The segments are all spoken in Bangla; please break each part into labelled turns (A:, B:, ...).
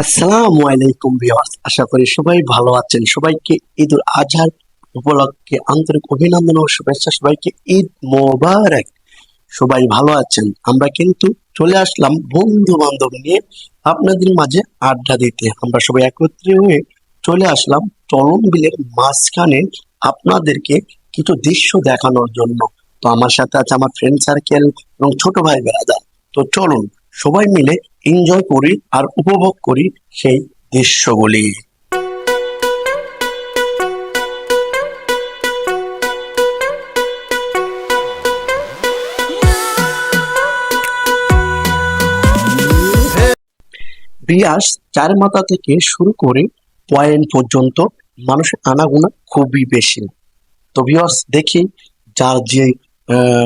A: আসসালামু আলাইকুম ভিউয়ার্স, আশা করি সবাই ভালো আছেন। সবাইকে ঈদ উল আজহার উপলক্ষে আন্তরিক অভিনন্দন ও শুভেচ্ছা। সবাইকে ঈদ মোবারক। সবাই ভালো আছেন। আমরা কিন্তু চলে আসলাম বন্ধু বান্ধব নিয়ে আপনাদের মাঝে আড্ডা দিতে। আমরা সবাই একত্রে হয়ে চলে আসলাম চলন বিলের মাঝখানে আপনাদেরকে কিছু দৃশ্য দেখানোর জন্য। তো আমার সাথে আছে আমার ফ্রেন্ড সার্কেল এবং ছোট ভাই বেড়াদার। তো চলুন সবাই মিলে এনজয় করি আর উপভোগ করি সেই দৃশ্যগুলি। বিয়াস চার মাথা থেকে শুরু করে পয়েন্ট পর্যন্ত মানুষের আনাগোনা খুবই বেশি। তো ভিউয়ার্স দেখি যার যে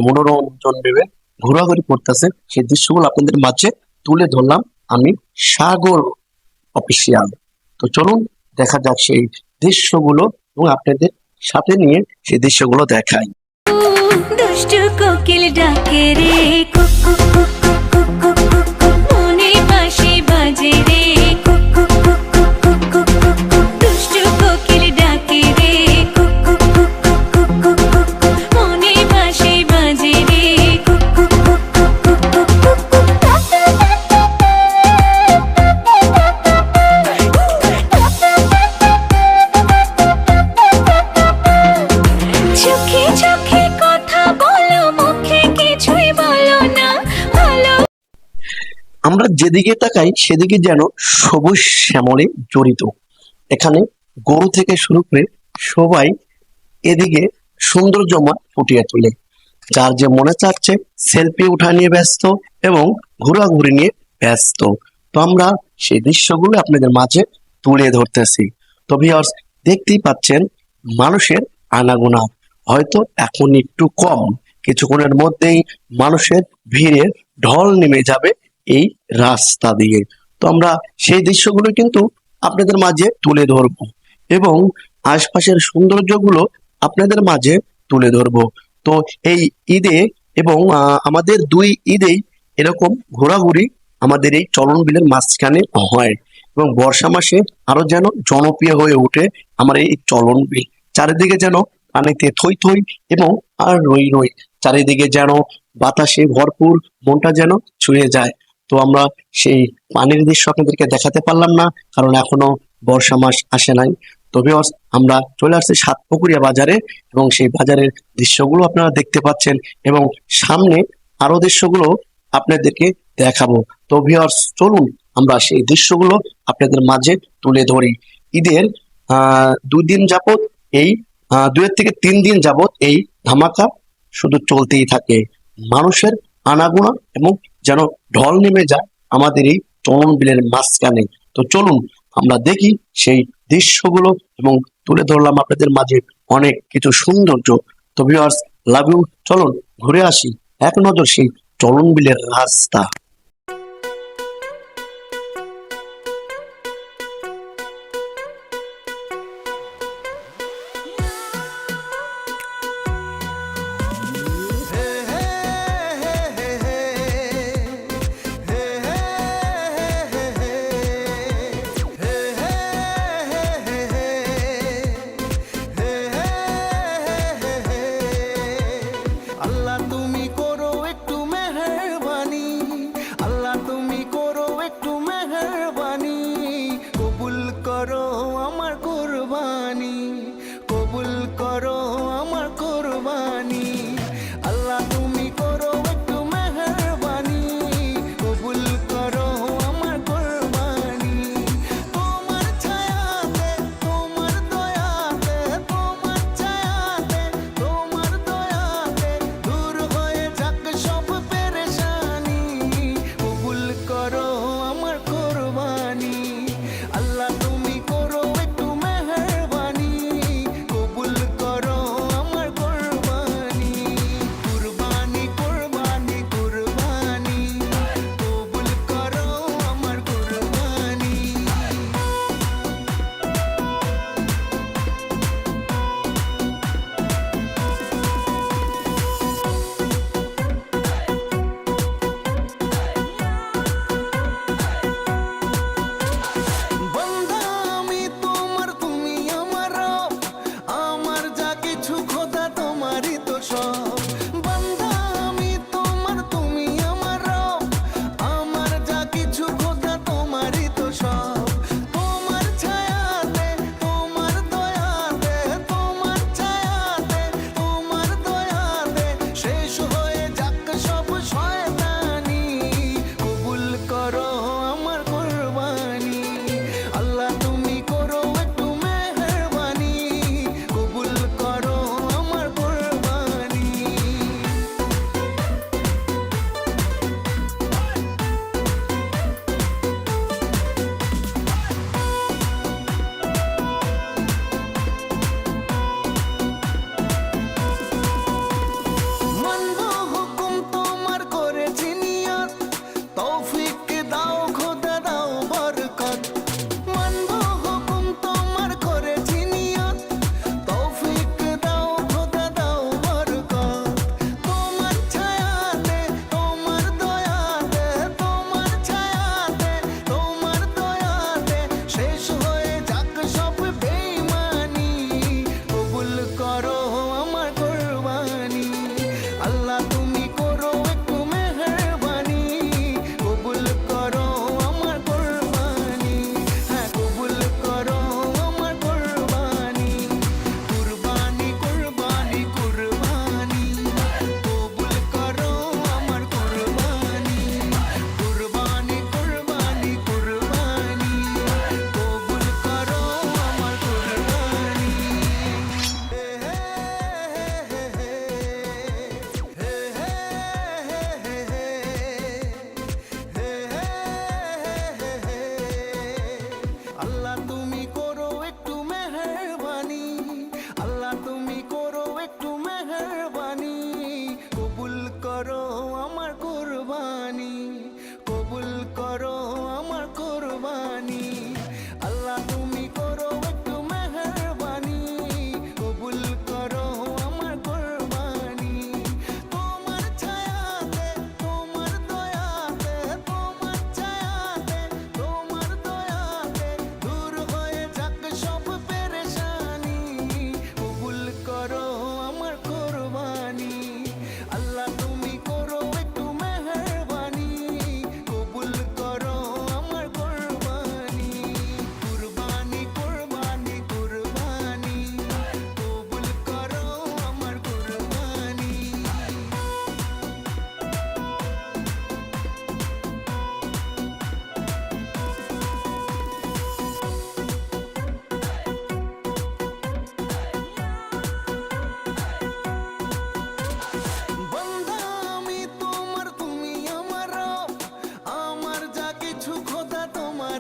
A: মনোরঞ্জন ভেবে ঘোরাঘুরি করতেছে সেই দৃশ্যগুলো আপনাদের মাঝে তুলে ধরলাম আমি, সাগর অফিসিয়াল। তো চলুন দেখা যাক সেই দৃশ্যগুলো এবং আপনাদের সাথে নিয়ে সেই দৃশ্যগুলো দেখাই।
B: দুষ্টু কোকিল ডাকে রে কুকু কুকু কুকু কুকু, মনে বাঁশি বাজে রে কুকু কুকু কুকু কুকু, দুষ্টু কোকিল ডাকে রে কুকু কুকু কুকু কুকু, মনে বাঁশি বাজে রে কুকু কুকু কুকু কুকু। চোখে চোখে কথা বলো, মুখে কিছুই বলো না, ভালো।
A: আমরা যেদিকে তাকাই সেদিকে যেন সবুজ শ্যামলে জড়িত। এখানে গরু থেকে শুরু করে সবাই এদিকে সৌন্দর্যময় ফুটিয়ে তোলে। যার যে মনে চাচ্ছে সেলফি উঠা নিয়ে ব্যস্ত এবং ঘোরাঘুরি নিয়ে ব্যস্ত। তো আমরা সেই দৃশ্যগুলো আপনাদের মাঝে তুলে ধরতেছি। তো ভিউয়ার্স দেখতেই পাচ্ছেন মানুষের আনাগোনা হয়তো এখন একটু কম, কিছুক্ষণের মধ্যেই মানুষের ভিড়ের ঢল নেমে যাবে এই রাস্তা দিয়ে। তো আমরা সেই দৃশ্যগুলো কিন্তু আপনাদের মাঝে তুলে ধরবো এবং আশপাশের সৌন্দর্যগুলো আপনাদের মাঝে তুলে ধরবো। তো এই ঈদে এবং আমাদের দুই ঈদেই এরকম ঘোরাঘুরি আমাদের এই চলন বিলের মাঝখানে হয় এবং বর্ষা মাসে আরো যেন জনপ্রিয় হয়ে ওঠে আমার এই চলন বিল। চারিদিকে যেন পানিতে থই থই এবং আর রই রই, চারিদিকে যেন বাতাসে ভরপুর, মনটা যেন ছুঁয়ে যায়। তো আমরা সেই পানির দৃশ্য আপনাদেরকে দেখাতে পারলাম না, কারণ এখনো বর্ষা মাস আসে নাই। তবে আমরা চলে আসছি সাতপুকুরিয়া বাজারে এবং সেই বাজারের দৃশ্যগুলো আপনারা দেখতে পাচ্ছেন এবং সামনে আরো দৃশ্যগুলো আপনাদেরকে দেখাবো। তো ভিউয়ার্স চলুন আমরা সেই দৃশ্যগুলো আপনাদের মাঝে তুলে ধরি। ঈদের 2 দিন যাবত এই 2 থেকে 3 দিন যাবত এই ধামাকা শুধু চলতেই থাকে। মানুষের আনাগোনা এবং যেন ঢল নেমে যায় আমাদের এই চলন বিলের মাঝখানে। তো চলুন আমরা দেখি সেই দৃশ্যগুলো এবং তুলে ধরলাম আপনাদের মাঝে অনেক কিছু সৌন্দর্য। তো ভিউয়ার্স লাভ ইউ, চলুন ঘুরে আসি এক নজর সেই চলন বিলের রাস্তা।
C: আল্লাহ তুমি করো একটু মেহেরবানি,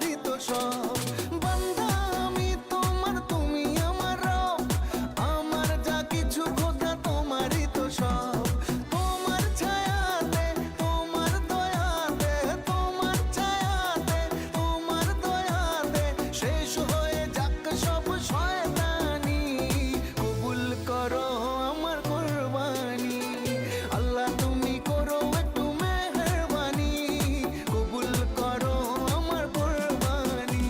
C: তোমারই তো সব, বান্দা আমি তোমার, তুমি আমার রব, আমার যা কিছু খোদা তোমারই তো সব। তোমার ছায়াতে, তোমার দয়াতে, তোমার ছায়াতে, তোমার দয়াতে শেষ হয়ে যাক সব শয়তানি, কবুল করো আমার কুরবানি। আল্লাহ তুমি করো একটু মেহেরবানি, কবুল করো আমার কুরবানি।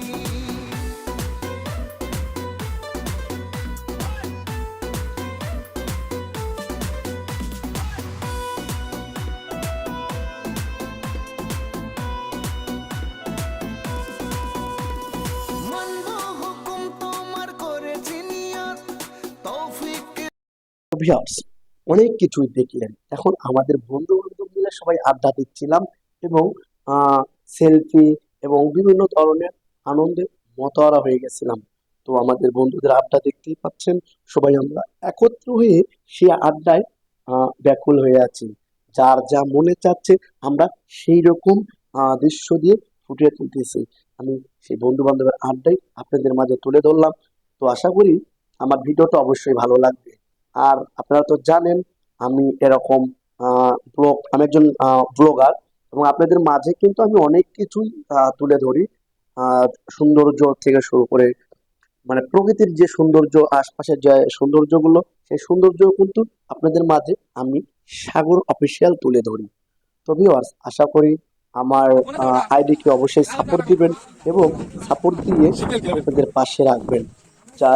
C: মানবো হুকুম তোমার করেছি নিয়ত, তৌফিক
A: ভিউয়ার্স, অনেক কিছুই দেখলেন। এখন আমাদের বন্ধু বান্ধব মিলে সবাই আড্ডা দিচ্ছিলাম এবং সেলফি এবং বিভিন্ন ধরনের আনন্দে মতোয়ারা হয়ে গেছিলাম। তো আমাদের বন্ধুদের আড্ডা দেখতেই পাচ্ছেন, সবাই আমরা একত্র হয়ে সেই আড্ডায় ব্যাকুল হয়ে আছি। যার যা মনে চাচ্ছে আমরা সেই রকম দৃশ্য দিয়ে ফুটিয়ে তুলতেছি। আমি সেই বন্ধু বান্ধবের আড্ডাই আপনাদের মাঝে তুলে ধরলাম। তো আশা করি আমার ভিডিওটা অবশ্যই ভালো লাগবে। আর আপনারা তো জানেন আমি এরকম আমি একজন ব্লগার, এবং আপনাদের মাঝে কিন্তু আমি অনেক কিছুই তুলে ধরি। আহ সৌন্দর্য থেকে শুরু করে মানে প্রকৃতির যে সৌন্দর্য, আশপাশের যে সৌন্দর্যগুলো, সেই সৌন্দর্য কিন্তু আপনাদের মাঝে আমি সাগর অফিসিয়াল তুলে ধরি। তো ভিউয়ার্স, আশা করি আমার আইডিকে অবশ্যই সাপোর্ট দিবেন এবং সাপোর্ট দিয়ে আপনাদের পাশে রাখবেন। যা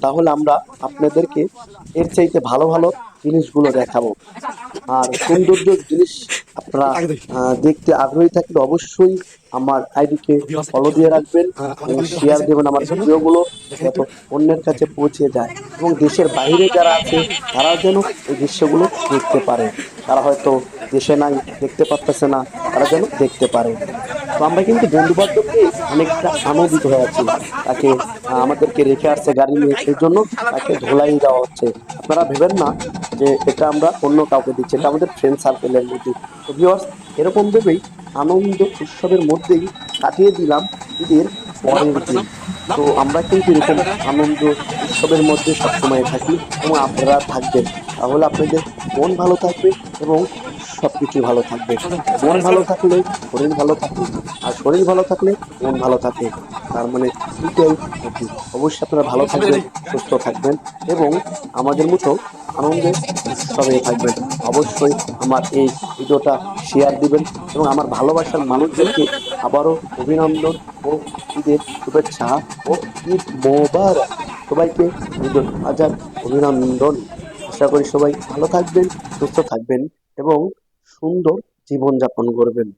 A: তাহলে আমরা আপনাদেরকে এর চাইতে ভালো ভালো জিনিসগুলো দেখাবো। আর সৌন্দর্য জিনিস আপনারা দেখতে আগ্রহী থাকলে অবশ্যই আমার আইডিকে ফলো দিয়ে রাখবেন এবং শেয়ার দেবেন আমার ভিডিওগুলো, যাতে অন্যের কাছে পৌঁছে যায় এবং দেশের বাইরে যারা আছে তারাও যেন এই দৃশ্যগুলো দেখতে পারে। তারা হয়তো দেশে নাই, দেখতে পারতেছে না, তারা যেন দেখতে পারে। তো আমরা কিন্তু বন্ধু বান্ধব নিয়ে অনেকটা আনন্দিত হয়ে আছি। তাকে আমাদেরকে রেখে আসছে গাড়ি নিয়ে, সেই জন্য তাকে ধোলাই দেওয়া হচ্ছে। আপনারা ভেবেন না যে এটা আমরা অন্য কাউকে দিচ্ছি, এটা আমাদের ফ্রেন্ড সার্কেলের মধ্যে। তো ভিউয়ার্স, এরকম ভেবেই আনন্দ উৎসবের মধ্যেই কাটিয়ে দিলাম ঈদের পরের দিন। তো আমরা কিন্তু এরকম আনন্দ উৎসবের মধ্যে সবসময় থাকি এবং আপনারা থাকবেন, তাহলে আপনাদের মন ভালো থাকবে এবং সবকিছু ভালো থাকবে। মন ভালো থাকলে শরীর ভালো থাকে, আর শরীর ভালো থাকলে মন ভালো থাকে। তার মানে দুইটাই নাকি। অবশ্যই আপনারা ভালো থাকবেন, সুস্থ থাকবেন এবং আমাদের মতো আনন্দে উৎসবে থাকবেন। অবশ্যই আমার এই ভিডিওটা শেয়ার দিবেন এবং আমার ভালোবাসার মানুষদেরকে আবারও অভিনন্দন ও ঈদের শুভেচ্ছা ও ঈদ মোবারক। সবাইকে ঈদুল আজহার অভিনন্দন। আশা করি সবাই ভালো থাকবেন, সুস্থ থাকবেন এবং সুন্দর জীবনযাপন করবেন।